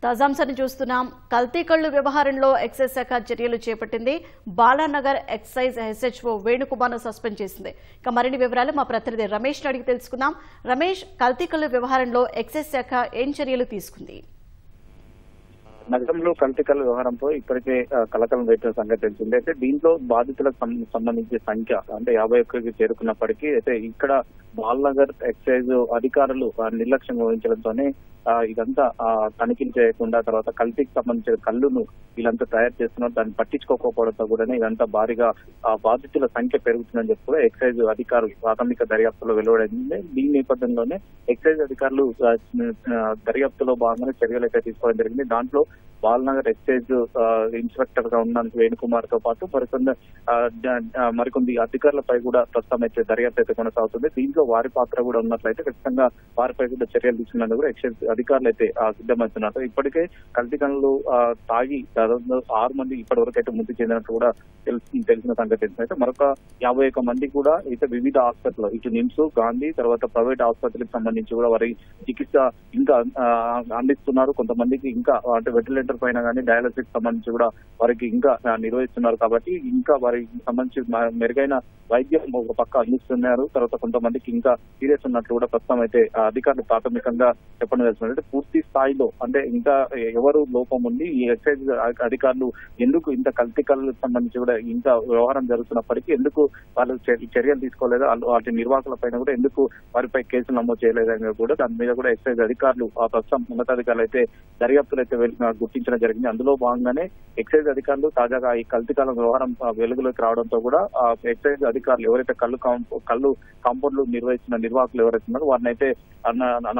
తాజాంశాన్ని చూస్తున్నాం. కల్తీ కళ్లు వ్యవహారంలో ఎక్సైజ్ శాఖ చర్యలు చేపట్టింది. బాలానగర్ ఎక్సైజ్ ఎస్హెచ్ఓ వేణుకుమార్ను సస్పెండ్ చేసింది. ఇక మరిన్ని వివరాలు మా ప్రతినిధి రమేష్ అడిగి తెలుసుకుందాం. రమేష్, కల్తీ కళ్లు వ్యవహారంలో ఎక్సైజ్ శాఖ ఏం చర్యలు తీసుకుంది? నగరంలో కల్తీ కళ్ల వ్యవహారంతో ఇప్పటికే కలకలం రేపిన సంగతి తెలిసింది. అయితే దీంట్లో బాధితులకు సంబంధించిన సంఖ్య అంటే 51కి చేరుకున్నప్పటికీ అయితే ఇక్కడ బాలనగర్ ఎక్సైజ్ అధికారులు నిర్లక్ష్యం వహించడంతోనే ఇదంతా తనిఖీలు చేయకుండా తర్వాత కల్తీకి సంబంధించిన కళ్ళును వీళ్ళంతా తయారు చేస్తున్నారు. దాన్ని పట్టించుకోకపోవడంతో కూడా ఇదంతా భారీగా బాధితుల సంఖ్య పెరుగుతుందని చెప్పి కూడా ఎక్సైజ్ అధికారులు ప్రాథమిక దర్యాప్తులో వెలువడింది. దీని నేపథ్యంలోనే ఎక్సైజ్ అధికారులు దర్యాప్తులో భాగంగా చర్యలు అయితే తీసుకోవడం జరిగింది. దాంట్లో బాలనగర్ ఎక్సైజ్ ఇన్స్పెక్టర్ గా ఉన్న వేణుకుమార్ తో పాటు మరికొన్ని అధికారులపై కూడా ప్రస్తుతం అయితే దర్యాప్తు అయితే కొనసాగుతుంది. దీంట్లో వారి పాత్ర కూడా ఉన్నట్లయితే ఖచ్చితంగా వారిపై కూడా చర్యలు తీసుకున్నందుకు కూడా ఎక్సైజ్ అధికారులు అయితే సిద్ధమవుతున్నారు. ఇప్పటికే కల్తీ కళ్ళు తాగి దాదాపు 6 మంది ఇప్పటి వరకు అయితే మృతి చెందినట్టు కూడా తెలిసిన సంగతి అయితే మరొక 51 మంది కూడా అయితే వివిధ హాస్పిటల్ ఇటు నిమ్స్, గాంధీ తర్వాత ప్రైవేట్ ఆసుపత్రికి సంబంధించి కూడా వారి చికిత్స ఇంకా అందిస్తున్నారు. కొంతమందికి ఇంకా అంటే వెంటిలేటర్ పైన కానీ డయాలసిస్ సంబంధించి కూడా వారికి ఇంకా నిర్వహిస్తున్నారు. కాబట్టి ఇంకా వారికి సంబంధించి మెరుగైన వైద్యం ఒక పక్క అందిస్తున్నారు. తర్వాత కొంతమందికి ఇంకా సీరియస్ ఉన్నట్లు కూడా ప్రస్తుతం అయితే అధికారులు ప్రాథమికంగా చెప్పడం తెలుస్తుంది. పూర్తి స్థాయిలో అంటే ఇంకా ఎవరు లోపం ఉంది, ఈ ఎక్సైజ్ అధికారులు ఎందుకు ఇంత కల్తీ కళ్ళకు సంబంధించి కూడా ఇంత వ్యవహారం జరుగుతున్నప్పటికీ ఎందుకు వాళ్ళు చర్యలు తీసుకోలేదు, వాటి నిర్వాహకుల పైన కూడా ఎందుకు వారిపై కేసులు నమోదు చేయలేదని కూడా దాని మీద కూడా ఎక్సైజ్ అధికారులు ప్రస్తుతం ఉన్నతాధికారులు అయితే దర్యాప్తులు అయితే గుర్తించడం జరిగింది. అందులో భాగంగానే ఎక్సైజ్ అధికారులు తాజాగా ఈ కల్తీ కళ్ళ వ్యవహారం వెలుగులోకి రావడంతో కూడా ఎక్సైజ్ అధికారులు ఎవరైతే కళ్ళు కాంపౌండ్లు నిర్వహిస్తున్న నిర్వాహకులు ఎవరైతే ఉన్నారో వారిని అయితే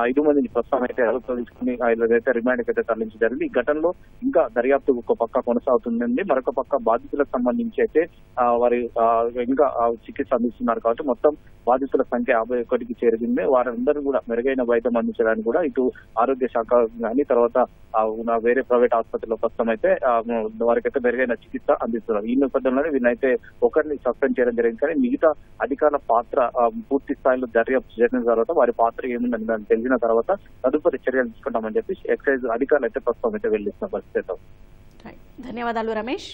5 మందిని ప్రస్తుతం అయితే అదుపులో తీసుకుని అయితే రిమాండ్కి అయితే తరలించడం జరిగింది. ఈ ఘటనలో ఇంకా దర్యాప్తు ఒక పక్క కొనసాగుతుందండి. మరొక పక్క బాధితులకు సంబంధించి అయితే వారి ఇంకా చికిత్స అందిస్తున్నారు. కాబట్టి మొత్తం బాధితుల సంఖ్య 51కి చేరింది. వారందరూ కూడా మెరుగైన వైద్యం అందించడానికి కూడా ఇటు ఆరోగ్య శాఖ కానీ తర్వాత వేరే ప్రైవేట్ ఆసుపత్రిలో ప్రస్తుతం అయితే వారికైతే మెరుగైన చికిత్స అందిస్తున్నారు. ఈ నేపథ్యంలోనే వీళ్ళైతే ఒకరిని సస్పెండ్ చేయడం జరిగింది. కానీ మిగతా అధికారుల పాత్ర పూర్తి స్థాయిలో దర్యాప్తు చేసిన తర్వాత వారి పాత్ర ఏముందని దాన్ని తెలిసిన తర్వాత తదుపరి చర్యలు తీసుకుంటామని చెప్పి ఎక్సైజ్ అధికారులు అయితే ప్రస్తుతం అయితే వెళ్లిస్తున్న పరిస్థితి. ధన్యవాదాలు రమేష్.